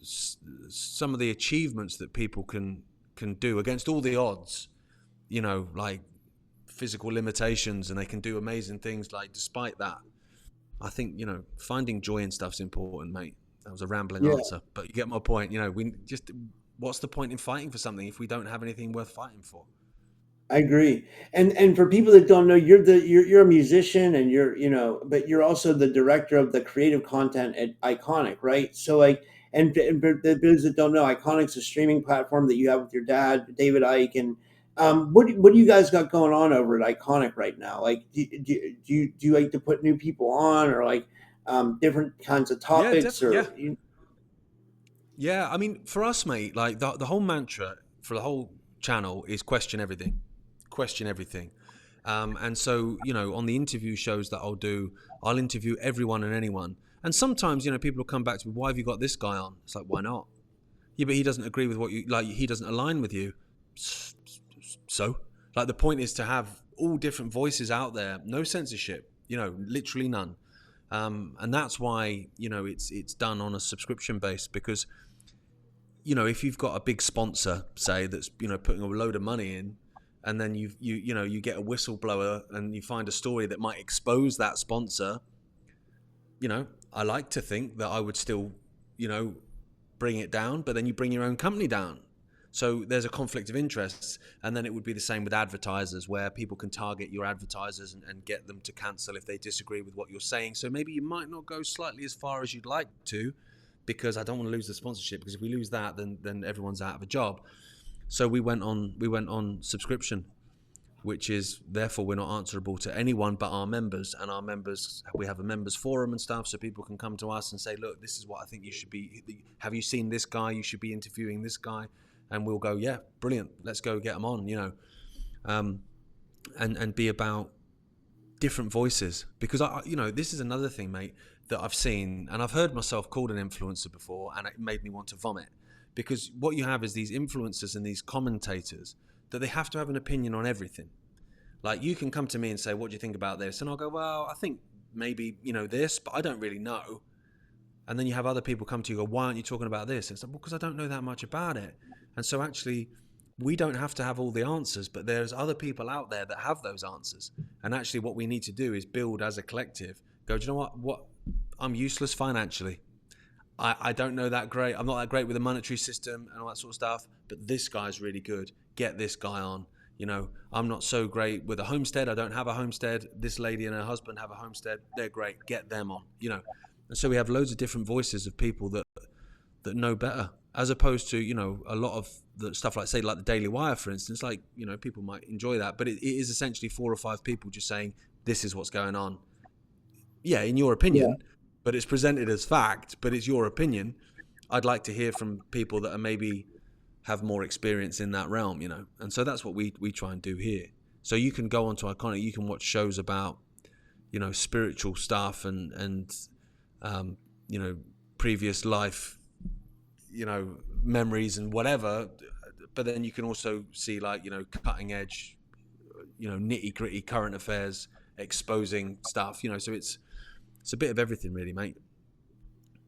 some of the achievements that people can do against all the odds, like physical limitations, and they can do amazing things, like, despite that. I think, finding joy in stuff's important, mate. That was a rambling answer, but you get my point. What's the point in fighting for something if we don't have anything worth fighting for? I agree. And for people that don't know, you're a musician, and but you're also the director of the creative content at Ickonic, right? So, like, and for those that don't know, Ickonic's a streaming platform that you have with your dad, David Icke. And what do you guys got going on over at Ickonic right now? Like, do you like to put new people on, or like different kinds of topics? Yeah, I mean, for us, mate, like the whole mantra for the whole channel is question everything. And so, on the interview shows that I'll do, I'll interview everyone and anyone. And sometimes, people will come back to me, why have you got this guy on? It's like, why not? Yeah, but he doesn't agree with what you, like, he doesn't align with you. So, like, the point is to have all different voices out there, no censorship, literally none. And that's why, it's done on a subscription base, because, if you've got a big sponsor, say, that's, putting a load of money in, and then you get a whistleblower and you find a story that might expose that sponsor, I like to think that I would still, bring it down, but then you bring your own company down. So there's a conflict of interests. And then it would be the same with advertisers, where people can target your advertisers and get them to cancel if they disagree with what you're saying. So maybe you might not go slightly as far as you'd like to, because I don't want to lose the sponsorship, because if we lose that, then everyone's out of a job. So we went on subscription, which is therefore we're not answerable to anyone but our members. And our members, we have a members forum and stuff, so people can come to us and say, look, this is what I think you should be. Have you seen this guy? You should be interviewing this guy. And we'll go, yeah, brilliant. Let's go get them on, and be about different voices. Because this is another thing, mate, that I've seen, and I've heard myself called an influencer before, and it made me want to vomit. Because what you have is these influencers and these commentators that they have to have an opinion on everything. Like, you can come to me and say, what do you think about this? And I'll go, well, I think maybe, this, but I don't really know. And then you have other people come to you and go, why aren't you talking about this? And it's like, well, because I don't know that much about it. And so actually, we don't have to have all the answers, but there's other people out there that have those answers. And actually what we need to do is build as a collective, go, do you know what? I'm useless financially. I don't know that great. I'm not that great with the monetary system and all that sort of stuff, but this guy's really good. Get this guy on. I'm not so great with a homestead. I don't have a homestead. This lady and her husband have a homestead. They're great. Get them on, And so we have loads of different voices of people that know better, as opposed to, a lot of the stuff like, say, like the Daily Wire, for instance, like, people might enjoy that, but it is essentially 4 or 5 people just saying, this is what's going on. Yeah, in your opinion, but it's presented as fact, but it's your opinion. I'd like to hear from people that are maybe have more experience in that realm, And so that's what we try and do here. So you can go onto Ickonic, you can watch shows about, spiritual stuff and previous life, memories and whatever. But then you can also see, like, cutting edge, nitty gritty current affairs, exposing stuff, so it's a bit of everything, really, mate.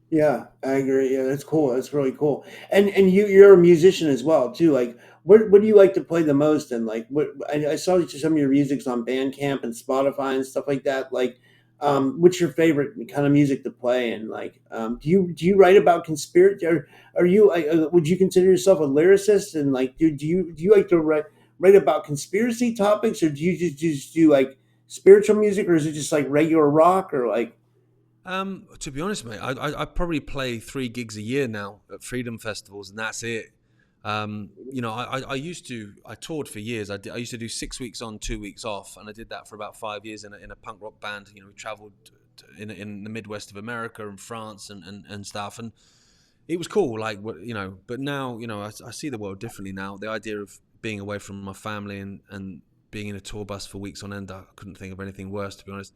Yeah, I agree. Yeah, that's cool. That's really cool. And you're a musician as well too. Like, what do you like to play the most? And like, what I saw some of your music's on Bandcamp and Spotify and stuff like that. Like, what's your favorite kind of music to play? And like, do you write about conspiracy? Or are you like, would you consider yourself a lyricist? And like, do you like to write about conspiracy topics, or do you just do like spiritual music, or is it just like regular rock, or like? To be honest, mate, I probably play 3 gigs a year now at freedom festivals, and that's it. I toured for years. I used to do 6 weeks on, 2 weeks off, and I did that for about 5 years in a punk rock band. We traveled in the Midwest of America and France and stuff, and it was cool. Like, but now, I see the world differently now. The idea of being away from my family and being in a tour bus for weeks on end, I couldn't think of anything worse, to be honest.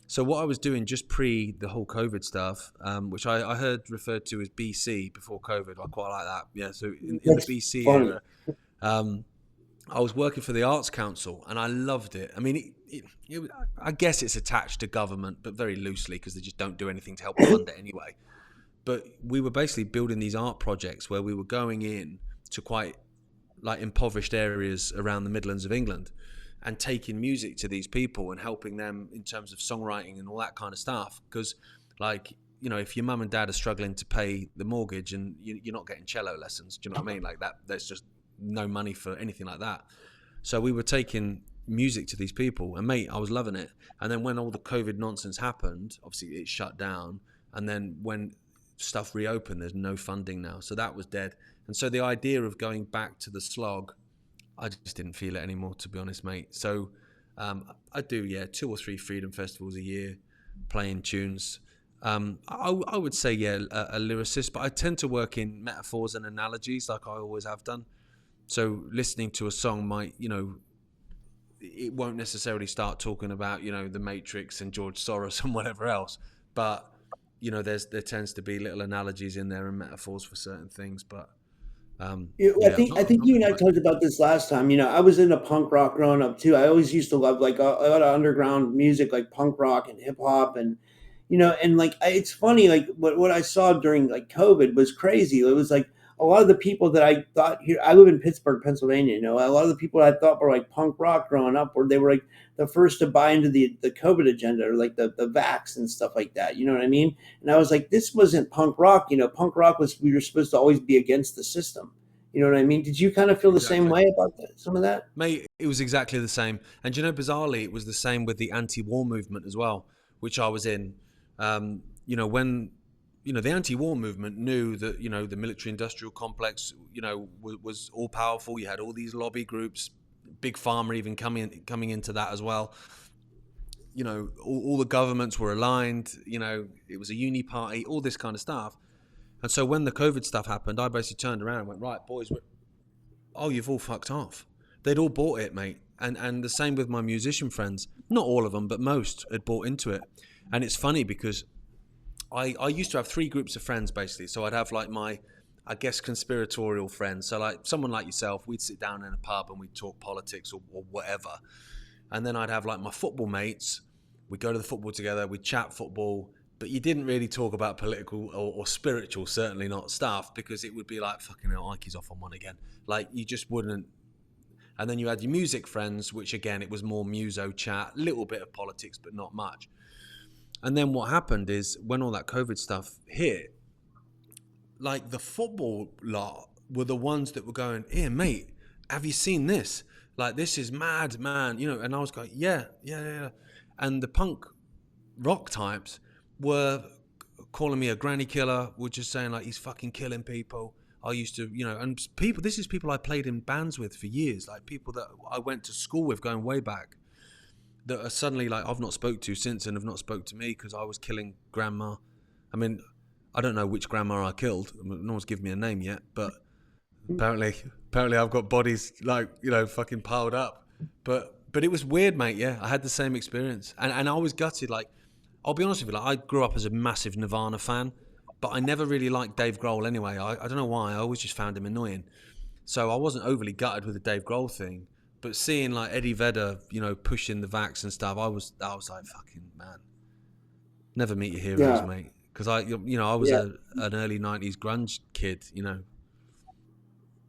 So what I was doing just pre the whole COVID stuff, which I heard referred to as BC before COVID, I quite like that. Yeah, so in the BC era, I was working for the Arts Council, and I loved it. I mean, I guess it's attached to government, but very loosely, because they just don't do anything to help fund it anyway. But we were basically building these art projects where we were going in to quite like impoverished areas around the Midlands of England, and taking music to these people and helping them in terms of songwriting and all that kind of stuff. Because, like, if your mum and dad are struggling to pay the mortgage and you're not getting cello lessons, do you know what I mean? Like that, there's just no money for anything like that. So we were taking music to these people, and mate, I was loving it. And then when all the COVID nonsense happened, obviously it shut down. And then when stuff reopened, there's no funding now. So that was dead. And so the idea of going back to the slog, I just didn't feel it anymore, to be honest, mate. So I do, 2 or 3 freedom festivals a year, playing tunes. I would say, a lyricist, but I tend to work in metaphors and analogies like I always have done. So listening to a song might, it won't necessarily start talking about, the Matrix and George Soros and whatever else. But, there tends to be little analogies in there and metaphors for certain things. But I think you and I talked about this last time. I was into punk rock growing up too. I always used to love like a lot of underground music, like punk rock and hip hop, and and like it's funny, like what I saw during like COVID was crazy. It was like a lot of the people that I thought here. I live in Pittsburgh, Pennsylvania. A lot of the people I thought were like punk rock growing up, or they were like the first to buy into the COVID agenda, or like the vax and stuff like that. You know what I mean? And I was like, this wasn't punk rock. Punk rock was, we were supposed to always be against the system. You know what I mean? Did you kind of feel the same Exactly. way about that, some of that? Mate, it was exactly the same. And bizarrely, it was the same with the anti-war movement as well, which I was in. When the anti-war movement knew that the military-industrial complex was all powerful. You had all these lobby groups, big pharma even coming into that as well. All the governments were aligned. It was a uni party, all this kind of stuff. And so when the COVID stuff happened, I basically turned around and went, right, boys, you've all fucked off. They'd all bought it, mate. And the same with my musician friends. Not all of them, but most had bought into it. And it's funny because I used to have 3 groups of friends, basically. So I'd have like my, I guess, conspiratorial friends. So like someone like yourself, we'd sit down in a pub and we'd talk politics or whatever. And then I'd have like my football mates. We'd go to the football together. We'd chat football. But you didn't really talk about political or spiritual, certainly not stuff, because it would be like, fucking hell, Ike's off on one again. Like, you just wouldn't. And then you had your music friends, which again, it was more muso chat, little bit of politics, but not much. And then what happened is when all that COVID stuff hit, like the football lot were the ones that were going, here, mate, have you seen this? Like, this is mad, man. And I was going, yeah. And the punk rock types were calling me a granny killer, were just saying like, he's fucking killing people. I used to, and this is people I played in bands with for years, like people that I went to school with going way back, that are suddenly like, I've not spoke to since and have not spoke to me because I was killing grandma. I mean, I don't know which grandma I killed. No one's given me a name yet, but apparently I've got bodies like, fucking piled up. But it was weird, mate. Yeah, I had the same experience. And I was gutted. Like, I'll be honest with you, like I grew up as a massive Nirvana fan, but I never really liked Dave Grohl anyway. I don't know why. I always just found him annoying. So I wasn't overly gutted with the Dave Grohl thing. But seeing like Eddie Vedder, pushing the vax and stuff, I was like, fucking man. Never meet your heroes, mate. Because I was an early 90s grunge kid,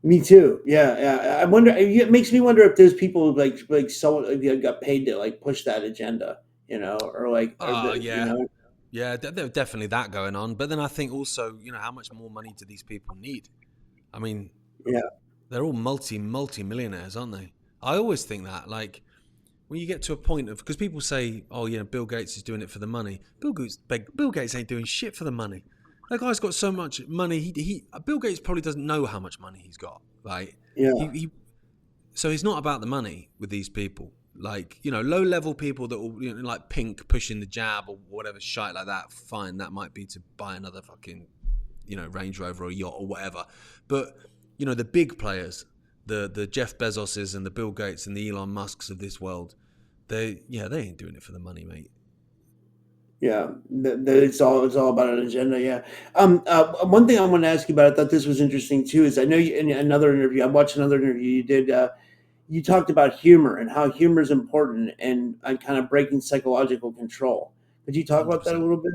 Me too. Yeah. I wonder. It makes me wonder if there's people like someone got paid to like push that agenda, or like. Yeah. Yeah, there's definitely that going on. But then I think also, how much more money do these people need? I mean, they're all multi-millionaires, aren't they? I always think that, like, when you get to a point of, because people say, Bill Gates is doing it for the money. Bill Gates ain't doing shit for the money. That guy's got so much money. Bill Gates probably doesn't know how much money he's got. Like, so it's not about the money with these people. Like, low level people that will, like Pink pushing the jab or whatever shite like that. Fine, that might be to buy another fucking, Range Rover or yacht or whatever. But, the big players, the Jeff Bezoses and the Bill Gates and the Elon Musks of this world, they ain't doing it for the money, mate. Yeah, it's all about an agenda. Yeah. One thing I want to ask you about, I thought this was interesting too, is I know you, in another interview, I watched another interview you did. You talked about humor and how humor is important and kind of breaking psychological control. Could you talk about that a 100%. little bit?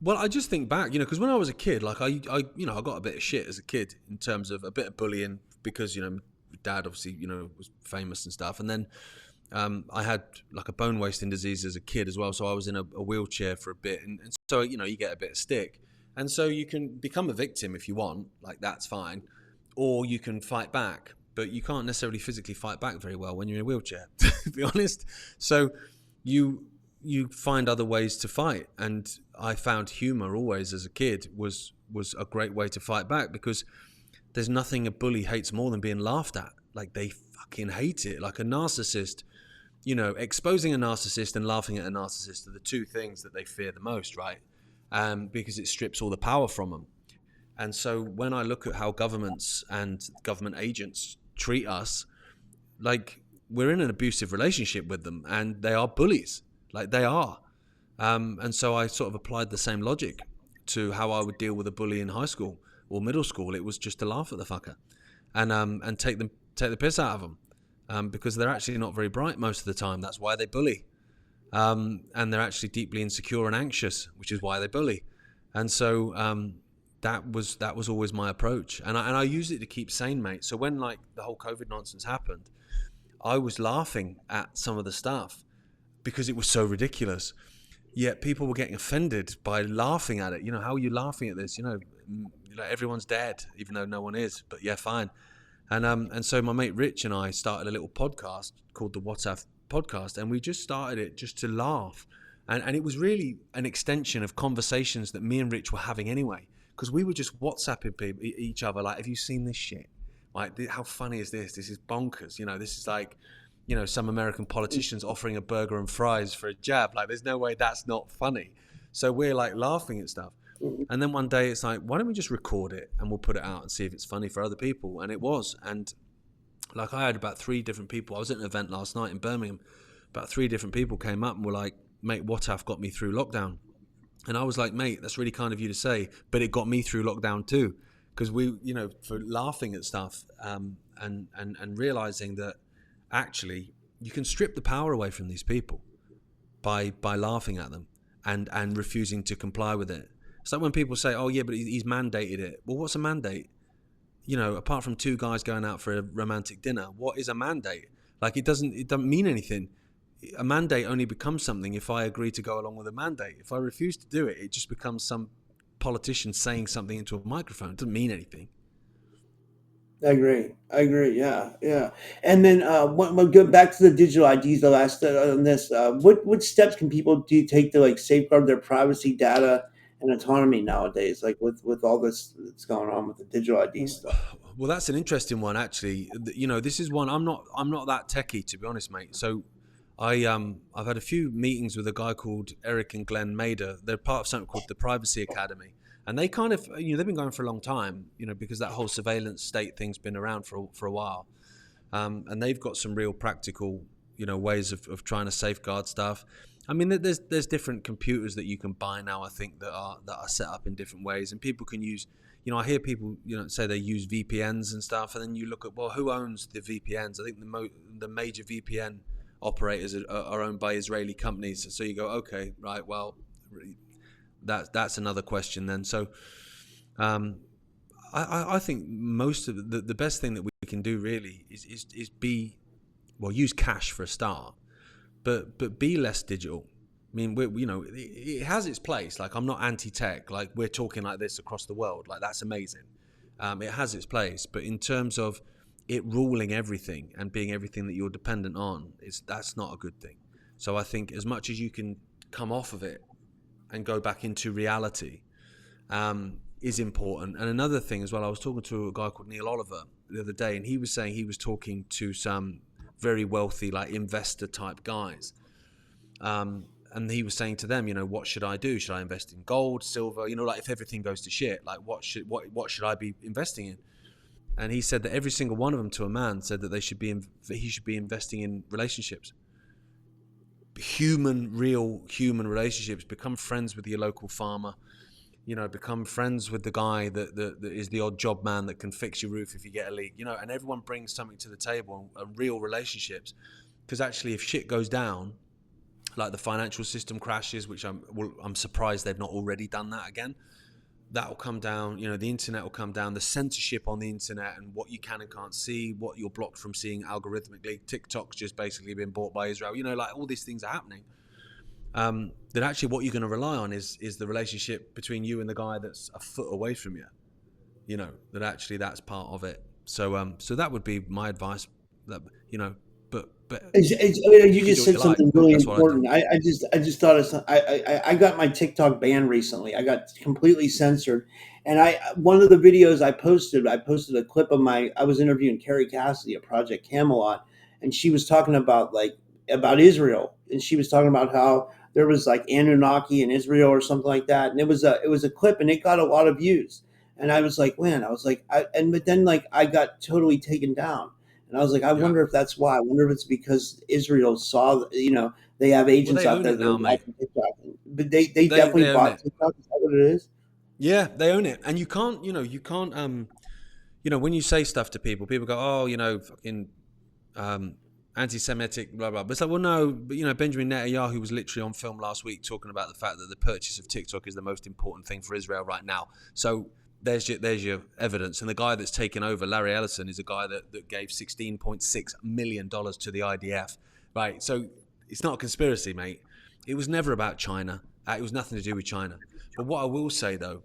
Well, I just think back, because when I was a kid, like I got a bit of shit as a kid in terms of a bit of bullying because, dad obviously, was famous and stuff. And then I had like a bone wasting disease as a kid as well. So I was in a wheelchair for a bit. And so, you get a bit of stick. And so you can become a victim if you want, like that's fine. Or you can fight back. But you can't necessarily physically fight back very well when you're in a wheelchair, to be honest. So you find other ways to fight. And I found humor always as a kid was a great way to fight back, because there's nothing a bully hates more than being laughed at. Like, they fucking hate it. Like a narcissist, exposing a narcissist and laughing at a narcissist are the two things that they fear the most, right? Because it strips all the power from them. And so when I look at how governments and government agents treat us, like, we're in an abusive relationship with them, and they are bullies. Like, they are. And so I sort of applied the same logic to how I would deal with a bully in high school or middle school. It was just to laugh at the fucker and take the piss out of them, because they're actually not very bright most of the time. That's why they bully. And they're actually deeply insecure and anxious, which is why they bully. And so that was always my approach. And I used it to keep sane, mate. So when like the whole COVID nonsense happened, I was laughing at some of the stuff because it was so ridiculous. Yet people were getting offended by laughing at it. How are you laughing at this? Everyone's dead, even though no one is. But yeah, fine. And so my mate Rich and I started a little podcast called the WhatsApp Podcast, and we just started it just to laugh. And it was really an extension of conversations that me and Rich were having anyway, because we were just WhatsApping each other like, have you seen this shit? Like, how funny is this? This is bonkers. This is like, some American politicians offering a burger and fries for a jab. Like, there's no way that's not funny. So we're like laughing at stuff. And then one day it's like, why don't we just record it and we'll put it out and see if it's funny for other people? And it was. And like, I had about 3 different people. I was at an event last night in Birmingham. About 3 different people came up and were like, mate, WhatsApp got me through lockdown. And I was like, mate, that's really kind of you to say, but it got me through lockdown too. Because we, for laughing at stuff and realizing that actually you can strip the power away from these people by laughing at them and refusing to comply with it. It's like when people say, oh yeah, but he's mandated it. Well, what's a mandate? Apart from 2 guys going out for a romantic dinner, what is a mandate? Like, it doesn't mean anything. A mandate only becomes something if I agree to go along with a mandate. If I refuse to do it, it just becomes some politician saying something into a microphone. It doesn't mean anything. I agree. Yeah. And then when go back to the digital IDs, the last on this, what steps can people do take to like safeguard their privacy, data, and autonomy nowadays? Like with all this that's going on with the digital ID stuff. Well, that's an interesting one, actually. This is one I'm not that techie, to be honest, mate. So I've had a few meetings with a guy called Eric and Glenn Mader. They're part of something called the Privacy Academy. And they kind of, they've been going for a long time, because that whole surveillance state thing's been around for a while. And they've got some real practical, ways of trying to safeguard stuff. I mean, there's different computers that you can buy now, I think, that are set up in different ways. And people can use, I hear people, say they use VPNs and stuff. And then you look at, well, who owns the VPNs? I think the major VPN operators are owned by Israeli companies. So you go, okay, right, well, that's another question then. So I think most of the best thing that we can do really is use cash for a start, but be less digital. I mean, it has its place. Like, I'm not anti-tech. Like, we're talking like this across the world. Like, that's amazing. It has its place, but in terms of it ruling everything and being everything that you're dependent on, that's not a good thing. So I think as much as you can come off of it and go back into reality is important. And another thing as well, I was talking to a guy called Neil Oliver the other day, and he was saying he was talking to some very wealthy, like, investor type guys. And he was saying to them, what should I do? Should I invest in gold, silver? Like, if everything goes to shit, like, what should I be investing in? And he said that every single one of them, to a man, said that he should be investing in relationships. Real human relationships. Become friends with your local farmer. Become friends with the guy that is the odd job man that can fix your roof if you get a leak. And everyone brings something to the table, and real relationships. Because actually, if shit goes down, like the financial system crashes, which I'm surprised they've not already done that again. That will come down. The internet will come down. The censorship on the internet and what you can and can't see, what you're blocked from seeing algorithmically. TikTok's just basically been bought by Israel. Like, all these things are happening. That actually what you're going to rely on is the relationship between you and the guy that's a foot away from you. That actually that's part of it. So that would be my advice. That but you just said something really important. I just thought of I got my TikTok banned recently. I got completely censored, and one of the videos I posted a clip of I was interviewing Carrie Cassidy at Project Camelot, and she was talking about Israel, and she was talking about how there was like Anunnaki in Israel or something like that, and it was a clip, and it got a lot of views, and I was like, but then I got totally taken down. And I was like, I wonder if that's why. I wonder if it's because Israel saw, they have agents out there that are watching TikTok. But they definitely bought TikTok. Is that what it is? Yeah, they own it. And you can't, when you say stuff to people go, oh, fucking anti-Semitic, blah, blah. But it's like, well, no, but, Benjamin Netanyahu was literally on film last week talking about the fact that the purchase of TikTok is the most important thing for Israel right now. So there's your evidence. And the guy that's taken over, Larry Ellison, is a guy that gave $16.6 million to the IDF, right? So it's not a conspiracy, mate. It was never about China. It was nothing to do with China. But what I will say, though,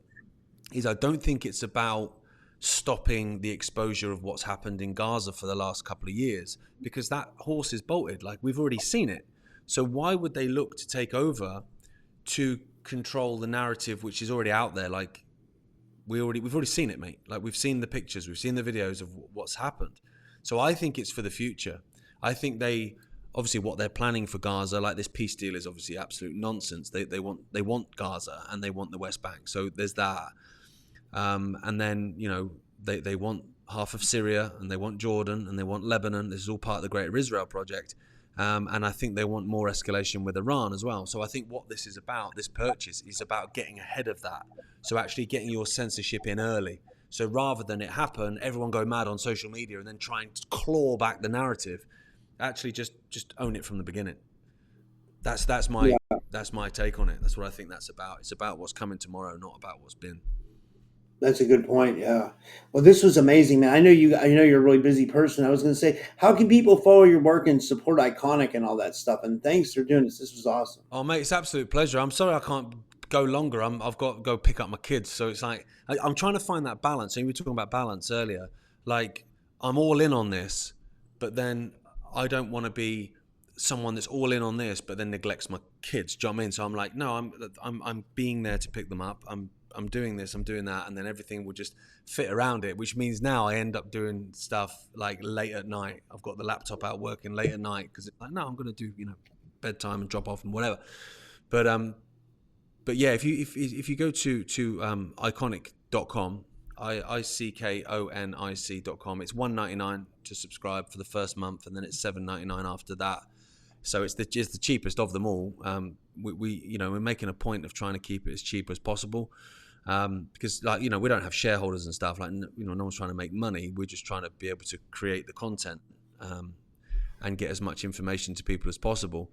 is I don't think it's about stopping the exposure of what's happened in Gaza for the last couple of years, because that horse is bolted. Like, we've already seen it. So why would they look to take over to control the narrative which is already out there? Like, we've already seen it, mate. Like, we've seen the pictures, we've seen the videos of what's happened. So I think it's for the future. I think obviously what they're planning for Gaza, like this peace deal, is obviously absolute nonsense. They want Gaza and they want the West Bank. So there's that. And then, they want half of Syria, and they want Jordan, and they want Lebanon. This is all part of the Greater Israel Project. And I think they want more escalation with Iran as well. So I think what this is about, this purchase, is about getting ahead of that. So actually getting your censorship in early. So rather than it happen, everyone go mad on social media and then try and claw back the narrative, actually just own it from the beginning. That's my take on it. That's what I think that's about. It's about what's coming tomorrow, not about what's been. That's a good point. Yeah. Well, this was amazing, man. I know you're a really busy person. I was going to say, how can people follow your work and support Ickonic and all that stuff? And thanks for doing this. This was awesome. Oh, mate, it's absolute pleasure. I'm sorry I can't go longer. I've got to go pick up my kids. So it's like, I'm trying to find that balance. So you were talking about balance earlier. Like, I'm all in on this, but then I don't want to be someone that's all in on this, but then neglects my kids. Do you know what I mean? So I'm like, no, I'm being there to pick them up. I'm doing this, I'm doing that, and then everything will just fit around it, which means now I end up doing stuff like late at night. I've got the laptop out working late at night because it's like, no, I'm going to do, bedtime and drop off and whatever. But yeah, if you go to Ickonic.com, ICKONIC.com, it's $1.99 to subscribe for the first month, and then it's $7.99 after that. So it's the cheapest of them all. We're making a point of trying to keep it as cheap as possible. Because we don't have shareholders and stuff, like, no one's trying to make money. We're just trying to be able to create the content and get as much information to people as possible.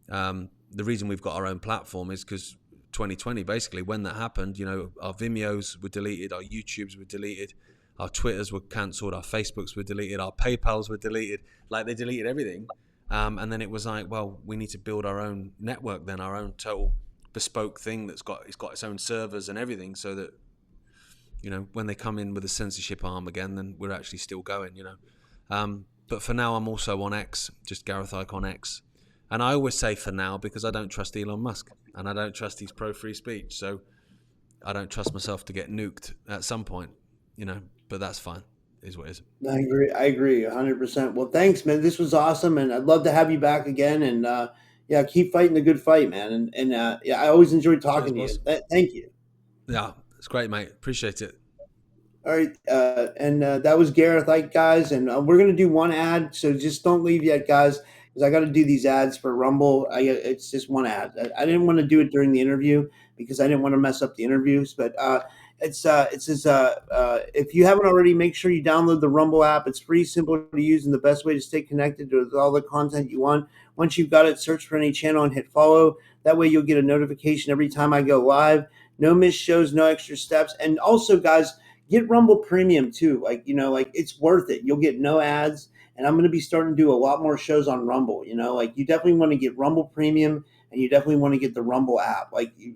The reason we've got our own platform is because 2020, basically, when that happened, our Vimeos were deleted, our YouTubes were deleted, our Twitters were cancelled, our Facebooks were deleted, our PayPals were deleted. Like, they deleted everything. And then it was like, well, we need to build our own network, then our own total bespoke thing it's got its own servers and everything, so that when they come in with a censorship arm again, then we're actually still going. But for now, I'm also on X, just Gareth Icke on X, and I always say for now because I don't trust Elon Musk and I don't trust his pro free speech, so I don't trust myself to get nuked at some point, but that's fine. Is what it is. I agree 100%. Well, thanks, man. This was awesome, and I'd love to have you back again. And keep fighting the good fight, man. And I always enjoyed talking to you. Thank you. Yeah, it's great, mate. Appreciate it. All right, and that was Gareth Icke, guys. And we're gonna do one ad, so just don't leave yet, guys, because I got to do these ads for Rumble. It's just one ad. I didn't want to do it during the interview because I didn't want to mess up the interviews, but. If you haven't already, make sure you download the Rumble app. It's free, simple to use, and the best way to stay connected with all the content you want. Once you've got it, search for any channel and hit follow. That way you'll get a notification every time I go live. No missed shows, no extra steps. And also, guys, get Rumble Premium too. It's worth it. You'll get no ads. And I'm going to be starting to do a lot more shows on Rumble. You definitely want to get Rumble Premium, and you definitely want to get the Rumble app.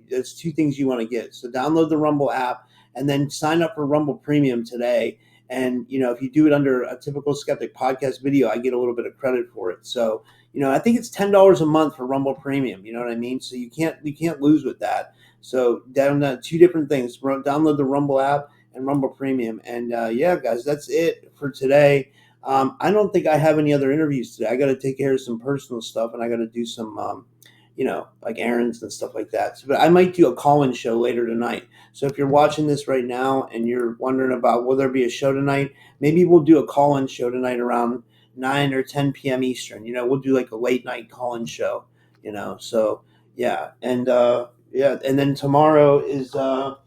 There's two things you want to get. So download the Rumble app and then sign up for Rumble Premium today. And, if you do it under a typical Skeptic podcast video, I get a little bit of credit for it. So, I think it's $10 a month for Rumble Premium. You know what I mean? So you can't lose with that. So download two different things. Download the Rumble app and Rumble Premium. And guys, that's it for today. I don't think I have any other interviews today. I got to take care of some personal stuff, and I got to do some, like errands and stuff like that. So, but I might do a call-in show later tonight. So if you're watching this right now and you're wondering about will there be a show tonight, maybe we'll do a call-in show tonight around 9 or 10 p.m. Eastern. We'll do like a late night call-in show. So yeah, and and then tomorrow is let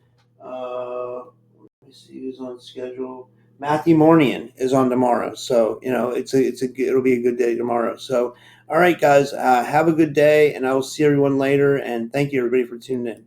me see who's on schedule. Matthew Mornian is on tomorrow, so it'll be a good day tomorrow. So, all right, guys, have a good day, and I will see everyone later. And thank you, everybody, for tuning in.